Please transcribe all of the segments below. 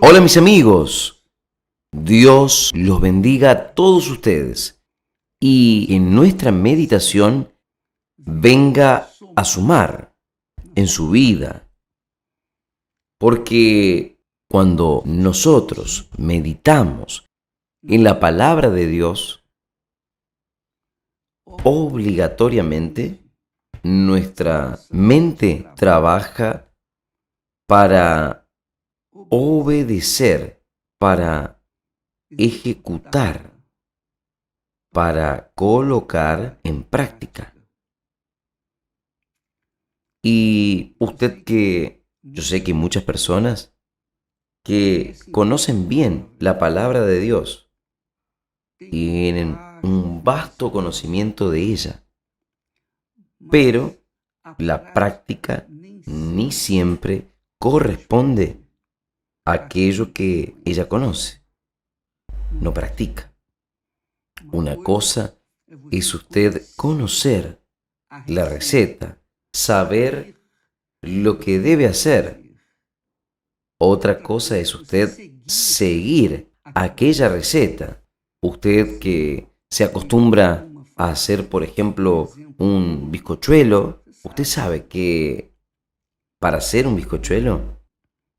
Hola mis amigos, Dios los bendiga a todos ustedes y en nuestra meditación venga a sumar en su vida, porque cuando nosotros meditamos en la palabra de Dios, obligatoriamente nuestra mente trabaja para obedecer, para ejecutar, para colocar en práctica. Y usted yo sé que muchas personas que conocen bien la palabra de Dios, tienen un vasto conocimiento de ella, pero la práctica ni siempre corresponde a aquello que ella conoce, no practica. Una cosa es usted conocer la receta, saber lo que debe hacer. Otra cosa es usted seguir aquella receta. Usted que se acostumbra a hacer, por ejemplo, un bizcochuelo, usted sabe que para hacer un bizcochuelo,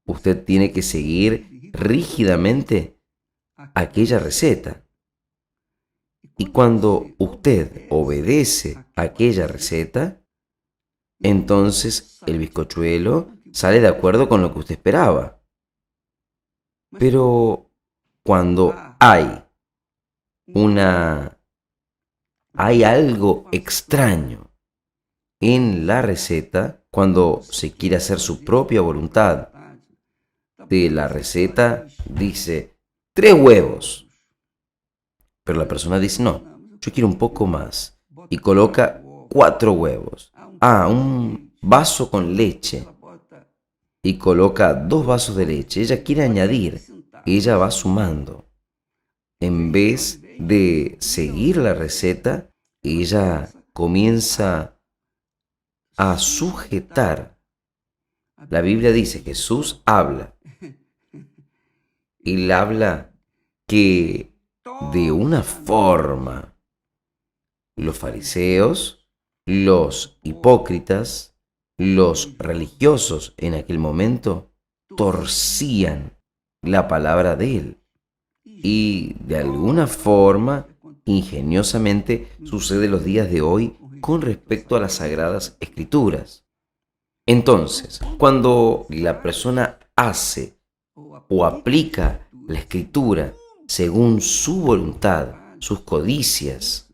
usted tiene que seguir rígidamente aquella receta. Y cuando usted obedece aquella receta, entonces el bizcochuelo sale de acuerdo con lo que usted esperaba. Pero cuando hay algo extraño en la receta, cuando se quiere hacer su propia voluntad de la receta, dice 3 huevos. Pero la persona dice, no, yo quiero un poco más. Y coloca 4 huevos. Un vaso con leche. Y coloca 2 vasos de leche. Ella quiere añadir. Ella va sumando. En vez de seguir la receta, ella comienza a sujetar. La Biblia dice, Jesús habla. Él habla que de una forma los fariseos, los hipócritas, los religiosos en aquel momento torcían la palabra de él. Y de alguna forma, ingeniosamente, sucede los días de hoy con respecto a las Sagradas Escrituras. Entonces, cuando la persona hace o aplica la Escritura según su voluntad, sus codicias,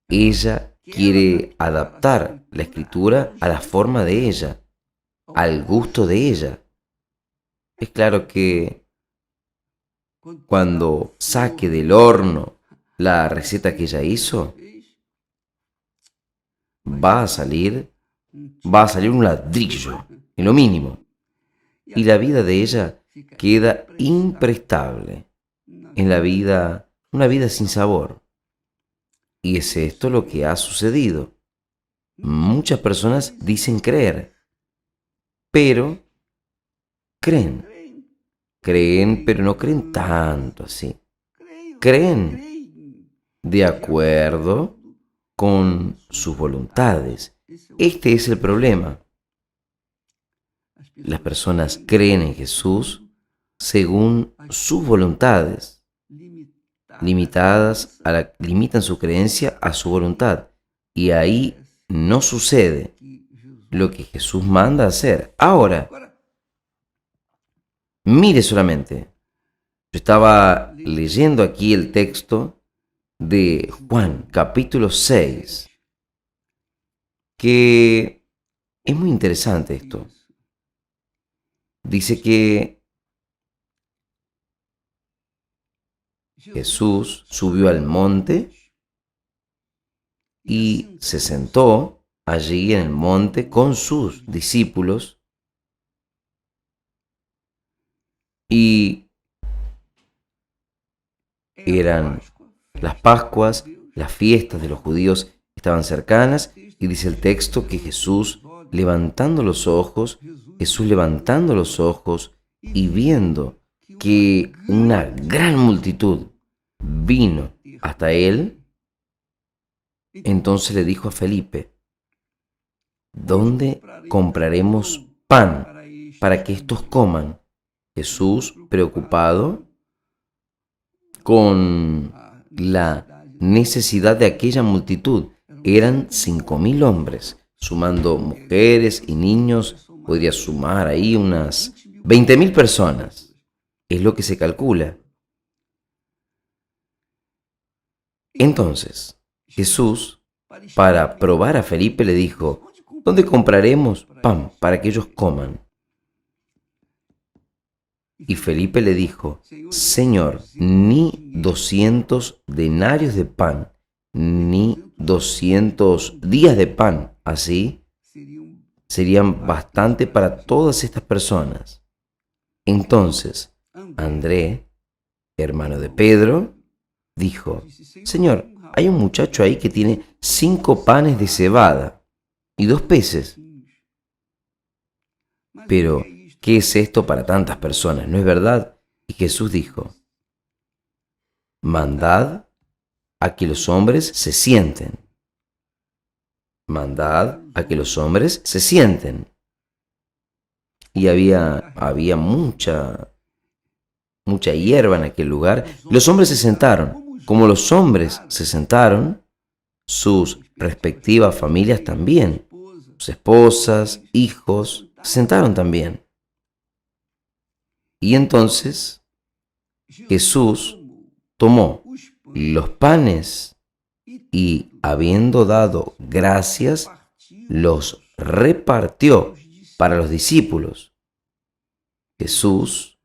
ella quiere adaptar la Escritura a la forma de ella, al gusto de ella. Es claro que cuando saque del horno la receta que ella hizo, va a salir un ladrillo, en lo mínimo. Y la vida de ella queda imprestable. En la vida, una vida sin sabor. Y es esto lo que ha sucedido. Muchas personas dicen creer, pero creen. Creen, pero no creen tanto así. Creen de acuerdo con sus voluntades. Este es el problema. Las personas creen en Jesús según sus voluntades, limitan su creencia a su voluntad. Y ahí no sucede lo que Jesús manda hacer. Ahora, mire solamente. Yo estaba leyendo aquí el texto de Juan, capítulo 6, que es muy interesante esto. Dice que Jesús subió al monte y se sentó allí en el monte con sus discípulos y eran las Pascuas, las fiestas de los judíos estaban cercanas y dice el texto que Jesús levantando los ojos y viendo que una gran multitud vino hasta él, entonces le dijo a Felipe: ¿dónde compraremos pan para que estos coman? Jesús, preocupado con la necesidad de aquella multitud, eran 5.000 hombres, sumando mujeres y niños, podría sumar ahí unas 20.000 personas, es lo que se calcula. Entonces, Jesús, para probar a Felipe, le dijo: ¿dónde compraremos pan para que ellos coman? Y Felipe le dijo: Señor, ni 200 denarios de pan, ni 200 días de pan, así serían bastante para todas estas personas. Entonces, André, hermano de Pedro, dijo: Señor, hay un muchacho ahí que tiene 5 panes de cebada y 2 peces. Pero, ¿qué es esto para tantas personas? ¿No es verdad? Y Jesús dijo: mandad a que los hombres se sienten. Mandad a que los hombres se sienten. Y había mucha hierba en aquel lugar. Los hombres se sentaron. Como los hombres se sentaron, sus respectivas familias también. Sus esposas, hijos, se sentaron también. Y entonces Jesús tomó los panes y, habiendo dado gracias, los repartió para los discípulos. Jesús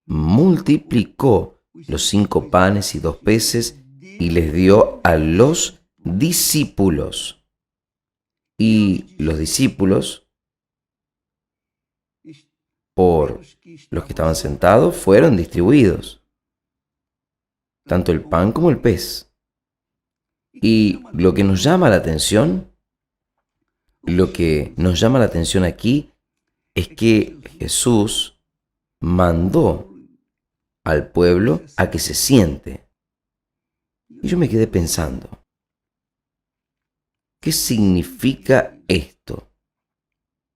multiplicó los 5 panes y 2 peces y les dio a los discípulos. Y los discípulos, por los que estaban sentados, fueron distribuidos, tanto el pan como el pez. Y lo que nos llama la atención aquí es que Jesús mandó al pueblo a que se siente. Y yo me quedé pensando, ¿qué significa esto?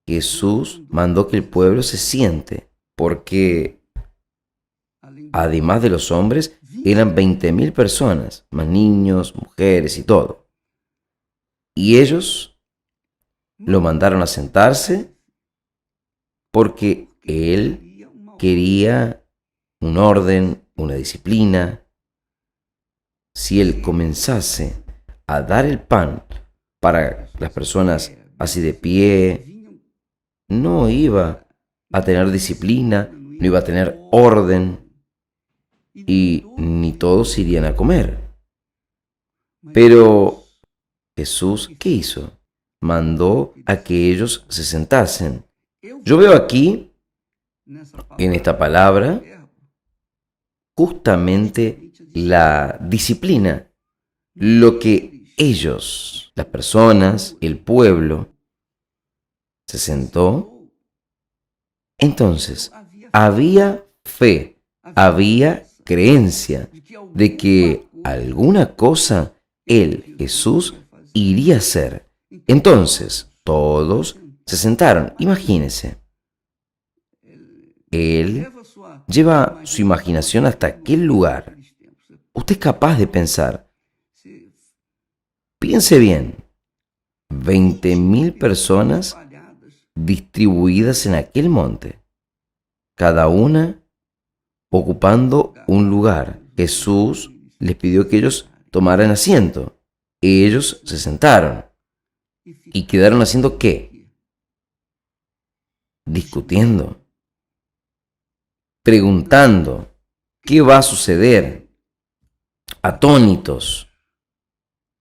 Jesús mandó que el pueblo se siente, porque además de los hombres, eran 20.000 personas, más niños, mujeres y todo. Y ellos lo mandaron a sentarse porque él quería un orden, una disciplina. Si él comenzase a dar el pan para las personas así de pie, no iba a tener disciplina, no iba a tener orden y ni todos irían a comer. Pero Jesús, ¿qué hizo? Mandó a que ellos se sentasen. Yo veo aquí, en esta palabra, justamente la disciplina, lo que ellos, las personas, el pueblo, se sentó. Entonces, había fe, había creencia de que alguna cosa él, Jesús, iría a hacer. Entonces, todos se sentaron. Imagínense, él lleva su imaginación hasta aquel lugar. Usted es capaz de pensar, piense bien, 20.000 personas distribuidas en aquel monte, cada una ocupando un lugar. Jesús les pidió que ellos tomaran asiento. Ellos se sentaron y quedaron haciendo ¿qué? Discutiendo, preguntando qué va a suceder, atónitos,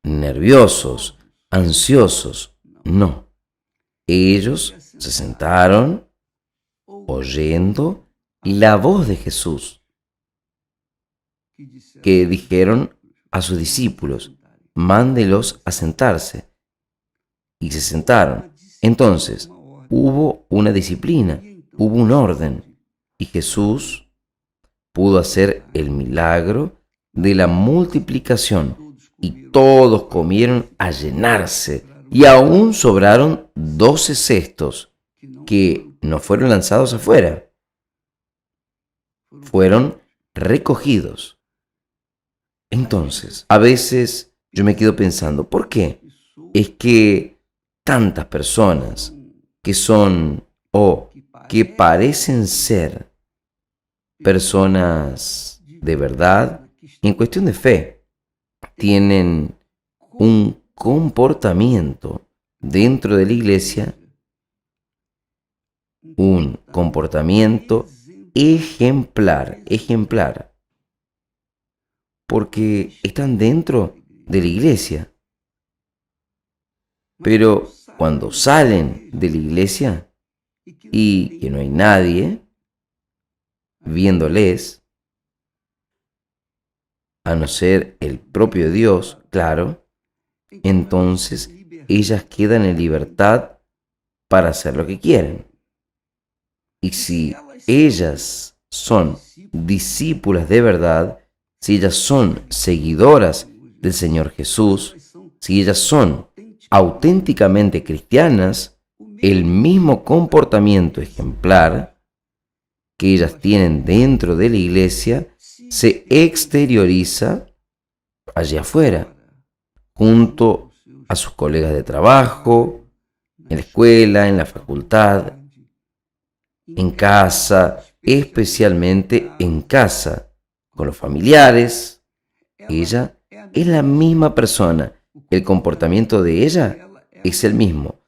nerviosos, ansiosos. No, ellos se sentaron oyendo la voz de Jesús, que dijeron a sus discípulos: mándelos a sentarse. Y se sentaron. Entonces, hubo una disciplina, hubo un orden. Y Jesús pudo hacer el milagro de la multiplicación y todos comieron a llenarse y aún sobraron 12 cestos que no fueron lanzados afuera, fueron recogidos. Entonces, a veces yo me quedo pensando, ¿por qué? Es que tantas personas que son o que parecen ser personas de verdad, en cuestión de fe, tienen un comportamiento dentro de la iglesia, un comportamiento ejemplar, porque están dentro de la iglesia. Pero cuando salen de la iglesia y que no hay nadie viéndoles, a no ser el propio Dios, claro, entonces ellas quedan en libertad para hacer lo que quieren. Y si ellas son discípulas de verdad, si ellas son seguidoras del Señor Jesús, si ellas son auténticamente cristianas, el mismo comportamiento ejemplar que ellas tienen dentro de la iglesia se exterioriza allá afuera, junto a sus colegas de trabajo, en la escuela, en la facultad, en casa, especialmente en casa, con los familiares. Ella es la misma persona. El comportamiento de ella es el mismo,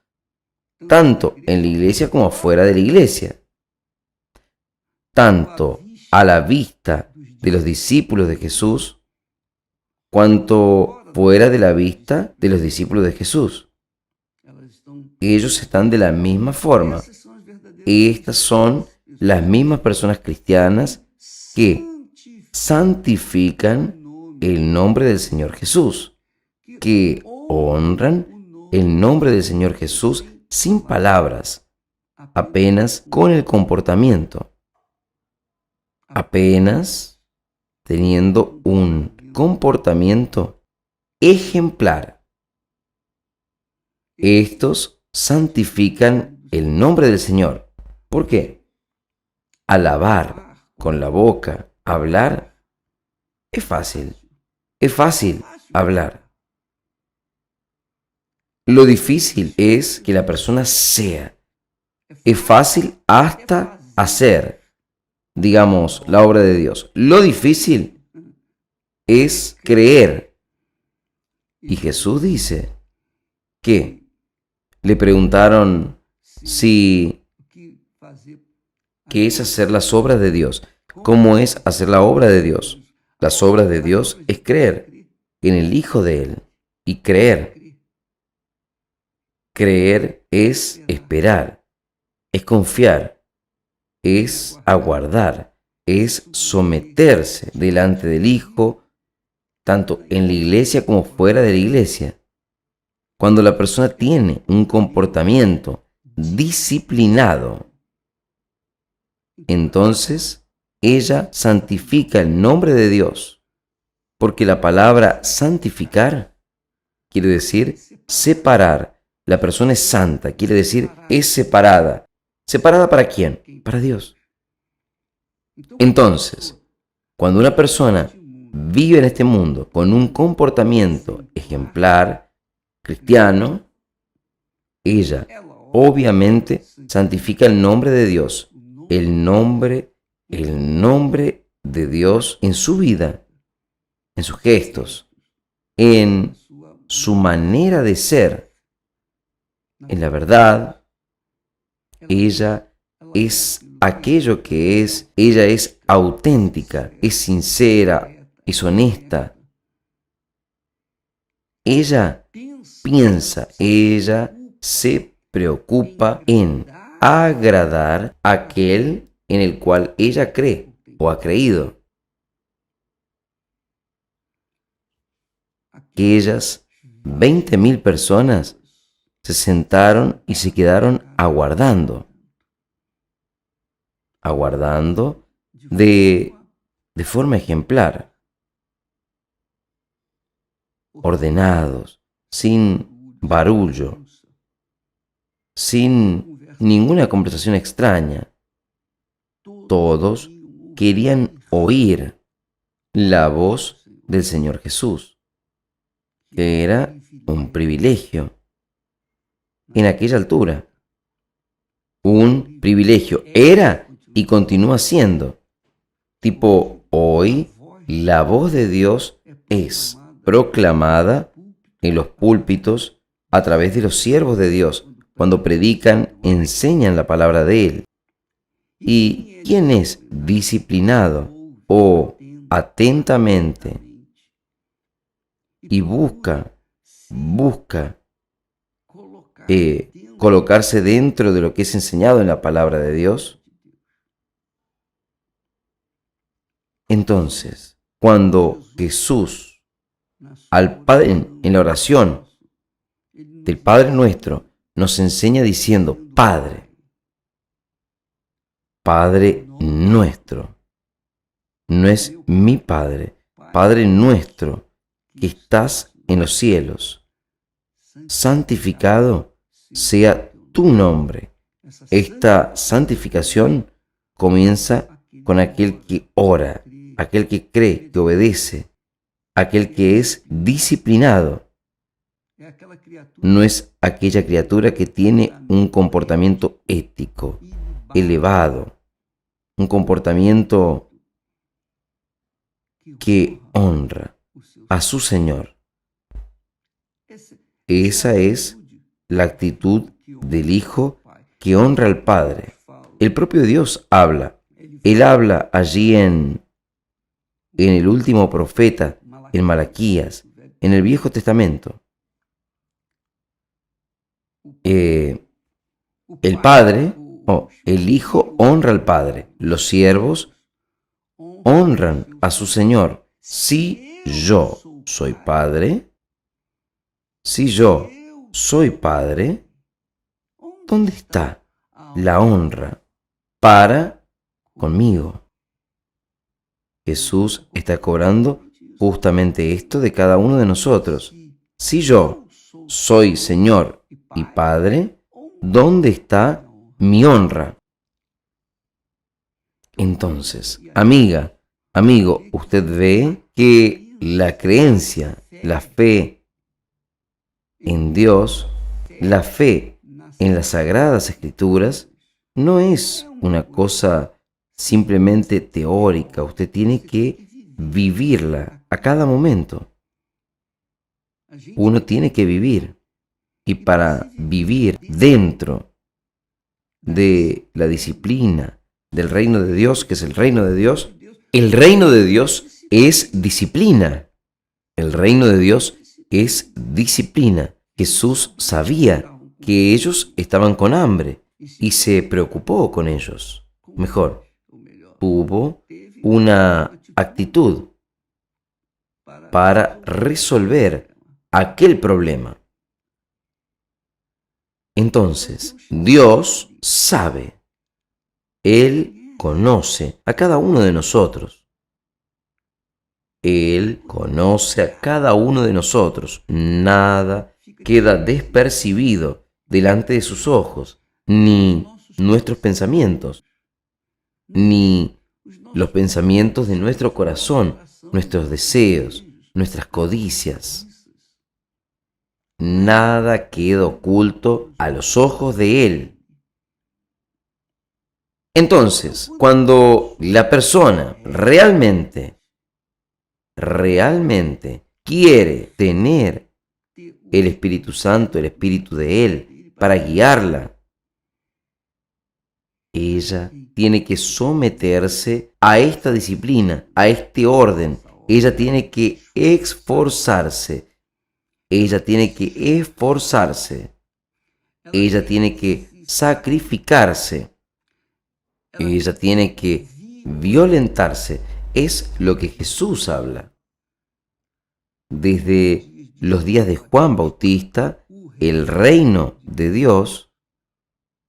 tanto en la iglesia como fuera de la iglesia. Tanto a la vista de los discípulos de Jesús, cuanto fuera de la vista de los discípulos de Jesús. Ellos están de la misma forma. Estas son las mismas personas cristianas que santifican el nombre del Señor Jesús, que honran el nombre del Señor Jesús sin palabras, apenas con el comportamiento, apenas teniendo un comportamiento ejemplar. Estos santifican el nombre del Señor. ¿Por qué? Alabar con la boca, hablar, es fácil. Es fácil hablar. Lo difícil es que la persona sea. Es fácil hasta hacer, digamos, la obra de Dios. Lo difícil es creer. Y Jesús dice que le preguntaron si qué es hacer las obras de Dios. ¿Cómo es hacer la obra de Dios? Las obras de Dios es creer en el Hijo de Él. Y creer es esperar, es confiar, es aguardar, es someterse delante del Hijo, tanto en la iglesia como fuera de la iglesia. Cuando la persona tiene un comportamiento disciplinado, entonces ella santifica el nombre de Dios, porque la palabra santificar quiere decir separar. La persona es santa, quiere decir es separada. ¿Separada para quién? Para Dios. Entonces, cuando una persona vive en este mundo con un comportamiento ejemplar, cristiano, ella obviamente santifica el nombre de Dios, el nombre de Dios en su vida, en sus gestos, en su manera de ser. En la verdad, ella es aquello que es, ella es auténtica, es sincera, es honesta. Ella piensa, ella se preocupa en agradar a aquel en el cual ella cree o ha creído. Aquellas 20.000 personas se sentaron y se quedaron aguardando aguardando de forma ejemplar, ordenados, sin barullo, sin ninguna conversación extraña. Todos querían oír la voz del Señor Jesús, que era un privilegio en aquella altura. Un privilegio era y continúa siendo. Tipo, hoy la voz de Dios es proclamada en los púlpitos a través de los siervos de Dios. Cuando predican, enseñan la palabra de Él. ¿Y quién es disciplinado o atentamente y busca colocarse dentro de lo que es enseñado en la palabra de Dios? Entonces, cuando Jesús al Padre en la oración del Padre Nuestro nos enseña diciendo, Padre nuestro, no es mi Padre, Padre nuestro que estás en los cielos, santificado sea tu nombre. Esta santificación comienza con aquel que ora, aquel que cree, que obedece, aquel que es disciplinado. No es aquella criatura que tiene un comportamiento ético, elevado, un comportamiento que honra a su Señor. Esa es la actitud del Hijo que honra al Padre. El propio Dios habla. Él habla allí en el último profeta, en Malaquías, en el Viejo Testamento. El Padre, el Hijo honra al Padre. Los siervos honran a su Señor. Si yo soy Padre, ¿dónde está la honra para conmigo? Jesús está cobrando justamente esto de cada uno de nosotros. Si yo soy Señor y Padre, ¿dónde está mi honra? Entonces, amiga, amigo, usted ve que la creencia, la fe en Dios, la fe en las Sagradas Escrituras, no es una cosa simplemente teórica. Usted tiene que vivirla a cada momento. Uno tiene que vivir. Y para vivir dentro de la disciplina del reino de Dios, que es el reino de Dios es disciplina. El reino de Dios es disciplina. Jesús sabía que ellos estaban con hambre y se preocupó con ellos. Mejor, tuvo una actitud para resolver aquel problema. Entonces, Dios sabe, Él conoce a cada uno de nosotros. Él conoce a cada uno de nosotros. Nada queda despercibido delante de sus ojos, ni nuestros pensamientos, ni los pensamientos de nuestro corazón, nuestros deseos, nuestras codicias. Nada queda oculto a los ojos de Él. Entonces, cuando la persona realmente quiere tener el Espíritu Santo, el Espíritu de Él, para guiarla, ella tiene que someterse a esta disciplina, a este orden. Ella tiene que esforzarse. Ella tiene que esforzarse. Ella tiene que sacrificarse. Ella tiene que violentarse. Es lo que Jesús habla. Desde los días de Juan Bautista, el reino de Dios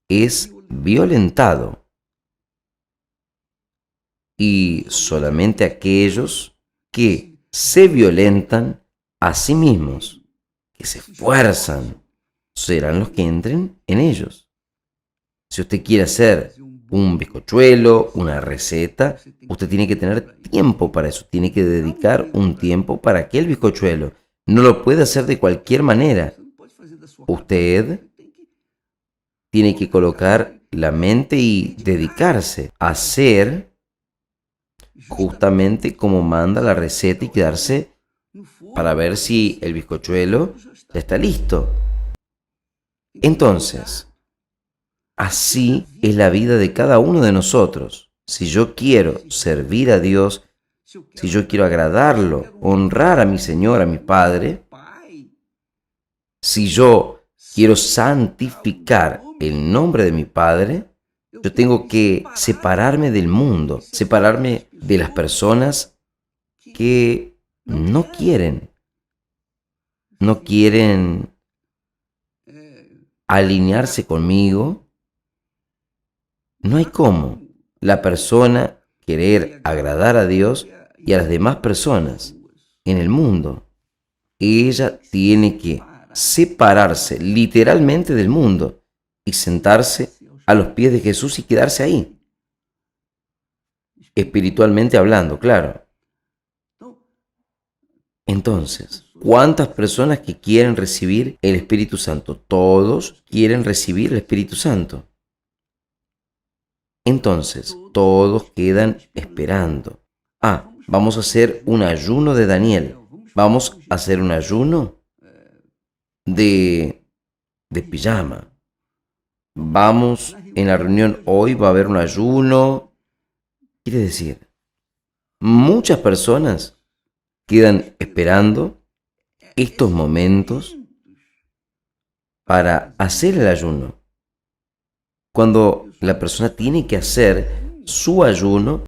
es violentado. y solamente aquellos que se violentan a sí mismos, que se esfuerzan, serán los que entren en ellos. Si usted quiere hacer un bizcochuelo, una receta, usted tiene que tener tiempo para eso, tiene que dedicar un tiempo para aquel bizcochuelo. No lo puede hacer de cualquier manera. Usted tiene que colocar la mente y dedicarse a hacer justamente como manda la receta y quedarse para ver si el bizcochuelo ya está listo. Entonces, así es la vida de cada uno de nosotros. Si yo quiero servir a Dios, si yo quiero agradarlo, honrar a mi Señor, a mi Padre, si yo quiero santificar el nombre de mi Padre, yo tengo que separarme del mundo, separarme de las personas que no quieren alinearse conmigo. No hay cómo la persona querer agradar a Dios y a las demás personas en el mundo. Ella tiene que separarse literalmente del mundo y sentarse a los pies de Jesús y quedarse ahí. Espiritualmente hablando, claro. Entonces, ¿cuántas personas que quieren recibir el Espíritu Santo? Todos quieren recibir el Espíritu Santo. Entonces, todos quedan esperando. Vamos a hacer un ayuno de Daniel. Vamos a hacer un ayuno de pijama. Vamos, en la reunión hoy va a haber un ayuno. Quiere decir, muchas personas quedan esperando estos momentos para hacer el ayuno. Cuando la persona tiene que hacer su ayuno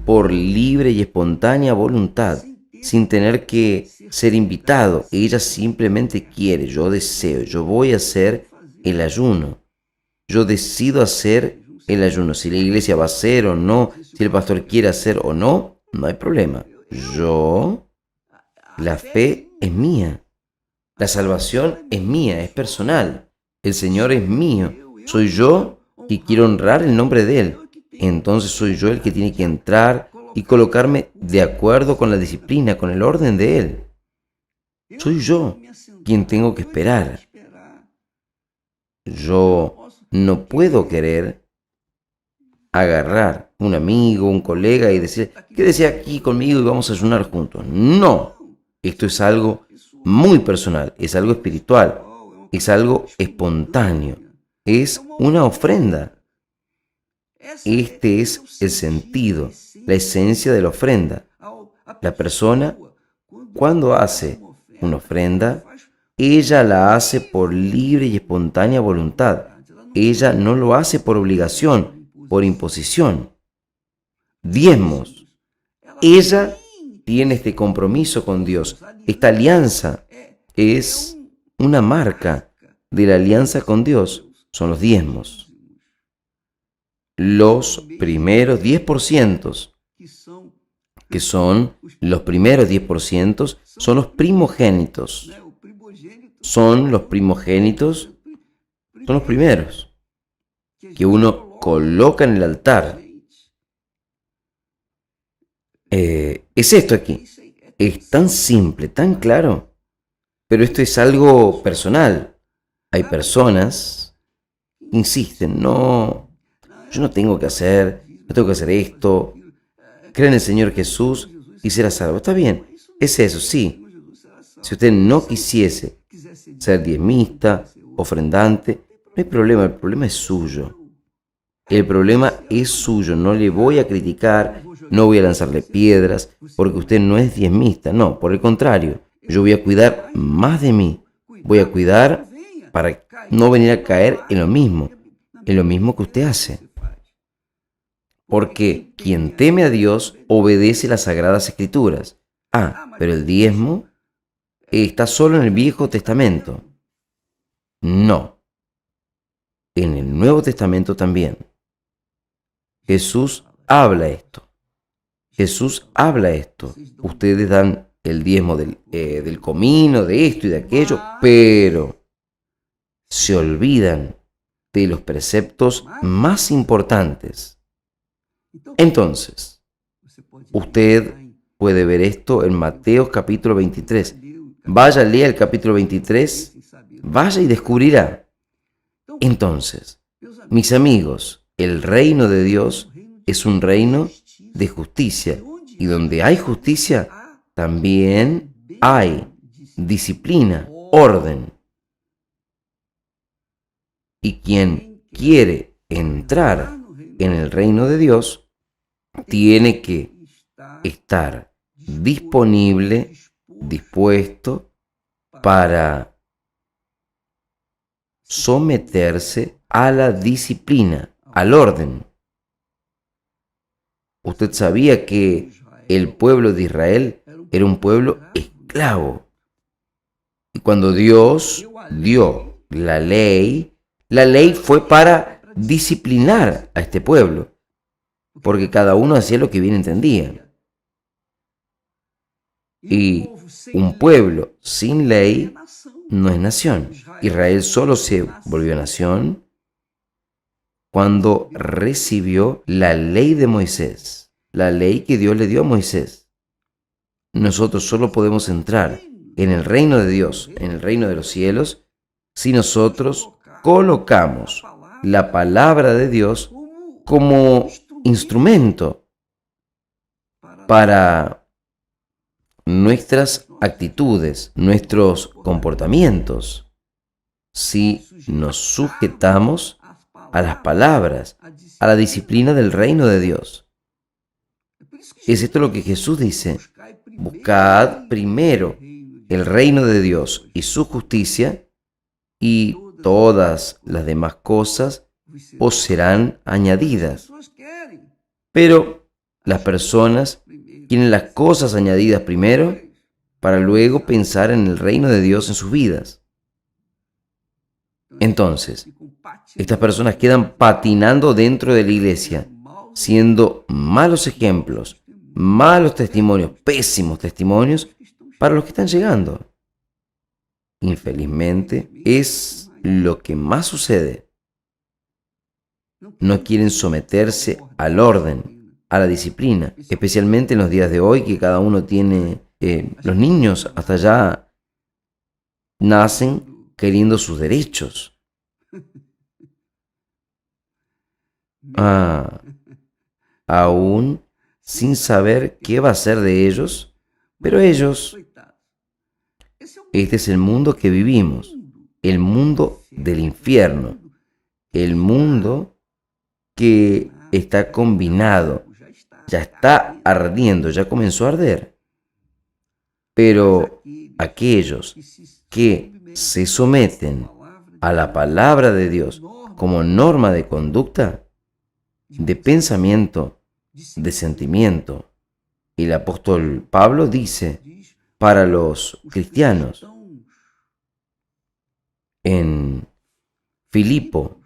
por libre y espontánea voluntad, sin tener que ser invitado. Ella simplemente quiere, yo deseo, yo voy a hacer el ayuno. Yo decido hacer el ayuno. Si la iglesia va a hacer o no, si el pastor quiere hacer o no, no hay problema. La fe es mía. La salvación es mía, es personal. El Señor es mío. Soy yo que quiero honrar el nombre de Él. Entonces soy yo el que tiene que entrar y colocarme de acuerdo con la disciplina, con el orden de Él. Soy yo quien tengo que esperar. Yo no puedo querer agarrar un amigo, un colega y decir, quédese aquí conmigo y vamos a ayunar juntos. No, esto es algo muy personal, es algo espiritual, es algo espontáneo, es una ofrenda. Este es el sentido, la esencia de la ofrenda. La persona, cuando hace una ofrenda, ella la hace por libre y espontánea voluntad. Ella no lo hace por obligación, por imposición. Diezmos. Ella tiene este compromiso con Dios. Esta alianza es una marca de la alianza con Dios. Son los diezmos. Los primeros 10%, que son los primeros 10%, son los primogénitos. Son los primogénitos, son los primeros que uno coloca en el altar. Es esto aquí. Es tan simple, tan claro, pero esto es algo personal. Hay personas que insisten, no, yo no tengo que hacer esto, cree en el Señor Jesús y será salvo. Está bien, es eso, sí. Si usted no quisiese ser diezmista, ofrendante, no hay problema, el problema es suyo. El problema es suyo, no le voy a criticar, no voy a lanzarle piedras porque usted no es diezmista, no, por el contrario, yo voy a cuidar más de mí, voy a cuidar para no venir a caer en lo mismo que usted hace. Porque quien teme a Dios obedece las sagradas escrituras. Pero el diezmo está solo en el Viejo Testamento. No, en el Nuevo Testamento también. Jesús habla esto. Jesús habla esto. Ustedes dan el diezmo del comino, de esto y de aquello, pero se olvidan de los preceptos más importantes. Entonces, usted puede ver esto en Mateo capítulo 23. Vaya, lea el capítulo 23, vaya y descubrirá. Entonces, mis amigos, el reino de Dios es un reino de justicia, y donde hay justicia, también hay disciplina, orden. Y quien quiere entrar en el reino de Dios, tiene que estar disponible, dispuesto para someterse a la disciplina, al orden. Usted sabía que el pueblo de Israel era un pueblo esclavo. Y cuando Dios dio la ley fue para disciplinar a este pueblo, porque cada uno hacía lo que bien entendía. Y un pueblo sin ley no es nación. Israel solo se volvió nación cuando recibió la ley de Moisés, la ley que Dios le dio a Moisés. Nosotros solo podemos entrar en el reino de Dios, en el reino de los cielos, si nosotros colocamos la palabra de Dios como instrumento para nuestras actitudes, nuestros comportamientos, si nos sujetamos a las palabras, a la disciplina del reino de Dios. Es esto lo que Jesús dice: buscad primero el reino de Dios y su justicia, y todas las demás cosas os serán añadidas. Pero las personas quieren las cosas añadidas primero para luego pensar en el reino de Dios en sus vidas. Entonces, estas personas quedan patinando dentro de la iglesia, siendo malos ejemplos, malos testimonios, pésimos testimonios para los que están llegando. Infelizmente, es lo que más sucede. No quieren someterse al orden, a la disciplina, especialmente en los días de hoy, que cada uno tiene, los niños hasta ya nacen queriendo sus derechos. Aún sin saber qué va a ser de ellos, pero ellos, este es el mundo que vivimos, el mundo del infierno, el mundo que está combinado, ya está ardiendo, ya comenzó a arder. Pero aquellos que se someten a la palabra de Dios como norma de conducta, de pensamiento, de sentimiento, el apóstol Pablo dice para los cristianos en Filipo,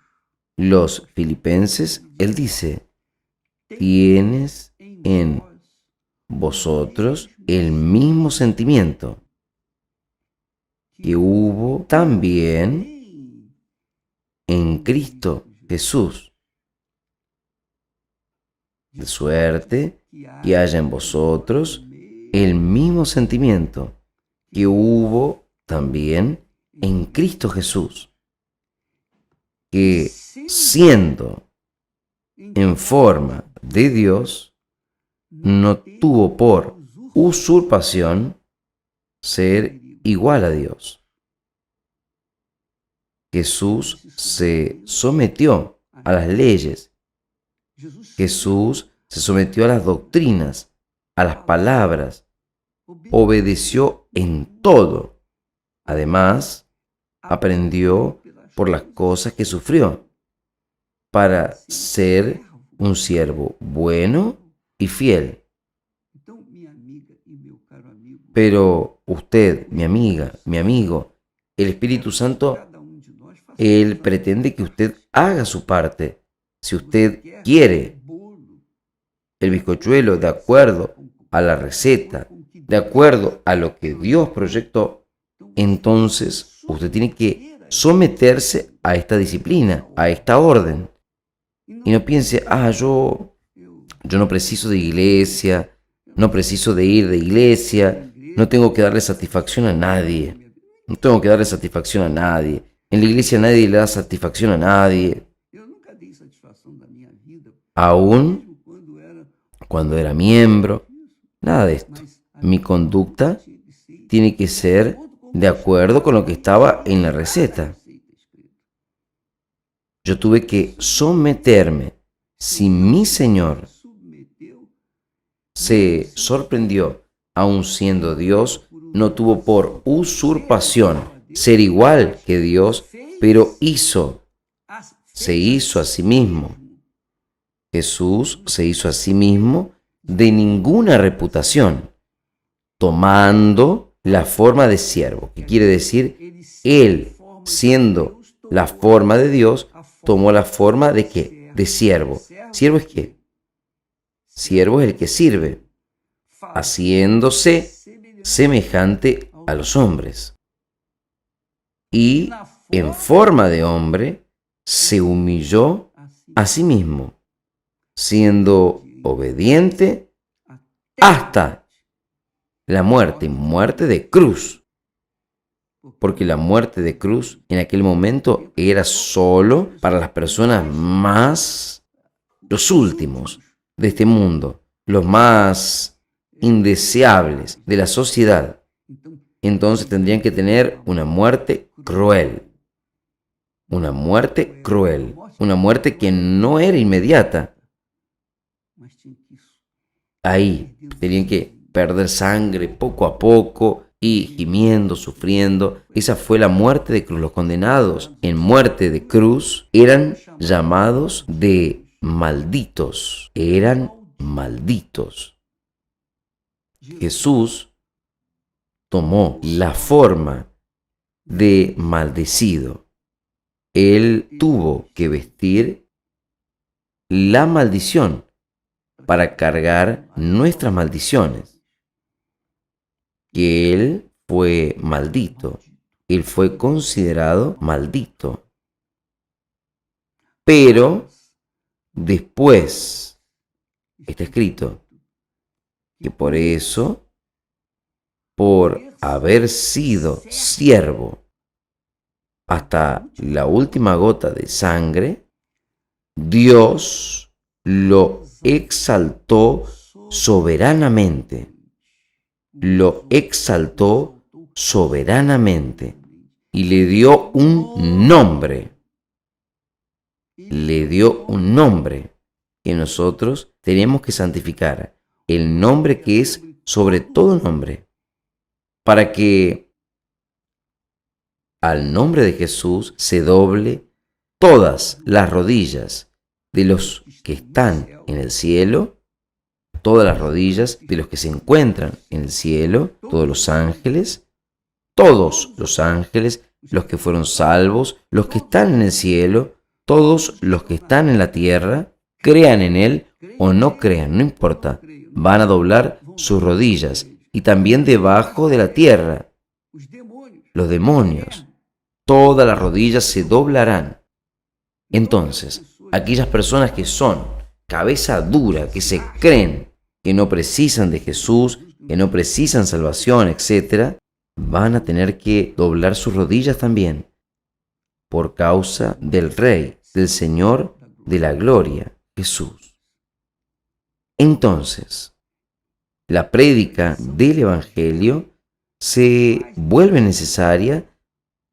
los filipenses, él dice: tienes en vosotros el mismo sentimiento que hubo también en Cristo Jesús, de suerte que haya en vosotros el mismo sentimiento que hubo también en Cristo Jesús, que siendo en forma de Dios, no tuvo por usurpación ser igual a Dios. Jesús se sometió a las leyes. Jesús se sometió a las doctrinas, a las palabras. Obedeció en todo. Además, aprendió por las cosas que sufrió para ser un siervo bueno y fiel. Pero usted, mi amiga, mi amigo, el Espíritu Santo, Él pretende que usted haga su parte. Si usted quiere el bizcochuelo de acuerdo a la receta, de acuerdo a lo que Dios proyectó, entonces usted tiene que someterse a esta disciplina, a esta orden. Y no piense, yo no preciso de iglesia, no preciso de ir de iglesia, no tengo que darle satisfacción a nadie, no tengo que darle satisfacción a nadie. En la iglesia nadie le da satisfacción a nadie. Aún cuando era miembro, nada de esto. Mi conducta tiene que ser de acuerdo con lo que estaba en la receta. Yo tuve que someterme. Si mi Señor se sorprendió, aun siendo Dios, no tuvo por usurpación ser igual que Dios, pero se hizo a sí mismo. Jesús se hizo a sí mismo de ninguna reputación, tomando la forma de siervo, que quiere decir, Él, siendo la forma de Dios, tomó la forma de ¿qué? De siervo. ¿Siervo es qué? Siervo es el que sirve, haciéndose semejante a los hombres. Y en forma de hombre se humilló a sí mismo, siendo obediente hasta la muerte, muerte de cruz. Porque la muerte de cruz en aquel momento era solo para las personas los últimos de este mundo, los más indeseables de la sociedad. Entonces tendrían que tener una muerte cruel, una muerte que no era inmediata. Ahí tenían que perder sangre poco a poco y gimiendo, sufriendo. Esa fue la muerte de cruz. Los condenados en muerte de cruz eran llamados de malditos. Eran malditos. Jesús tomó la forma de maldecido. Él tuvo que vestir la maldición para cargar nuestras maldiciones. Que Él fue maldito. Él fue considerado maldito. Pero después está escrito que por eso, por haber sido siervo hasta la última gota de sangre, Dios lo exaltó soberanamente. Lo exaltó soberanamente y le dio un nombre. Le dio un nombre que nosotros tenemos que santificar. El nombre que es sobre todo nombre. Para que al nombre de Jesús se doble todas las rodillas de los que están en el cielo, todas las rodillas de los que se encuentran en el cielo, todos los ángeles, los que fueron salvos, los que están en el cielo, todos los que están en la tierra, crean en Él o no crean, no importa, van a doblar sus rodillas, y también debajo de la tierra, los demonios, todas las rodillas se doblarán. Entonces, aquellas personas que son cabeza dura, que se creen que no precisan de Jesús, que no precisan salvación, etc., van a tener que doblar sus rodillas también por causa del Rey, del Señor de la gloria, Jesús. Entonces, la prédica del Evangelio se vuelve necesaria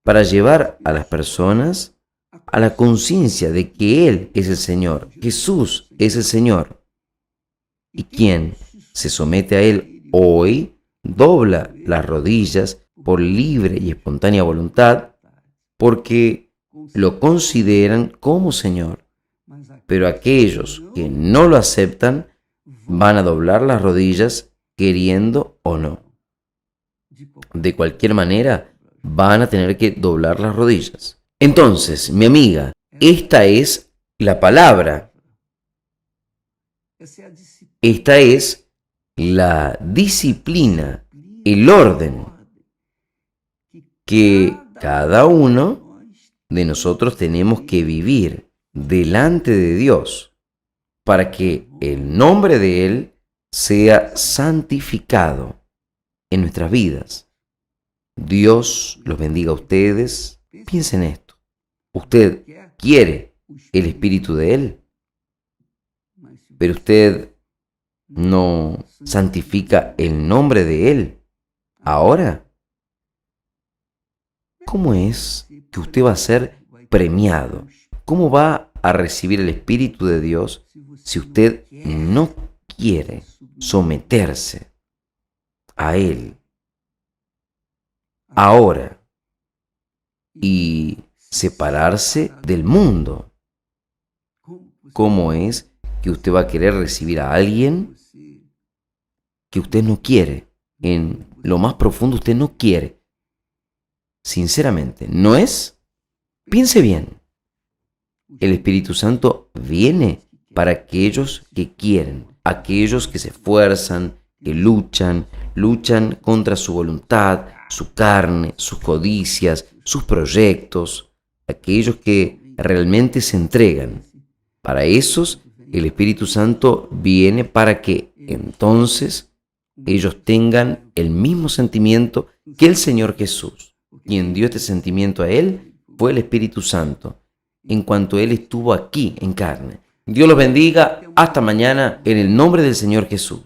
para llevar a las personas a la conciencia de que Él es el Señor, Jesús es el Señor. Y quien se somete a Él hoy dobla las rodillas por libre y espontánea voluntad porque lo consideran como Señor. Pero aquellos que no lo aceptan van a doblar las rodillas queriendo o no. De cualquier manera, van a tener que doblar las rodillas. Entonces, mi amiga, esta es la palabra Esta es la disciplina, el orden que cada uno de nosotros tenemos que vivir delante de Dios para que el nombre de Él sea santificado en nuestras vidas. Dios los bendiga a ustedes. Piensen en esto. Usted quiere el Espíritu de Él, pero usted no santifica el nombre de Él. Ahora, ¿cómo es que usted va a ser premiado? ¿Cómo va a recibir el Espíritu de Dios si usted no quiere someterse a Él ahora y separarse del mundo? ¿Cómo es que usted va a querer recibir a alguien que usted no quiere? En lo más profundo usted no quiere. Sinceramente, ¿no es? Piense bien. El Espíritu Santo viene para aquellos que quieren, aquellos que se esfuerzan, que luchan contra su voluntad, su carne, sus codicias, sus proyectos, aquellos que realmente se entregan. Para esos, el Espíritu Santo viene para que entonces ellos tengan el mismo sentimiento que el Señor Jesús. Quien dio este sentimiento a Él fue el Espíritu Santo, en cuanto Él estuvo aquí en carne. Dios los bendiga. Hasta mañana, en el nombre del Señor Jesús.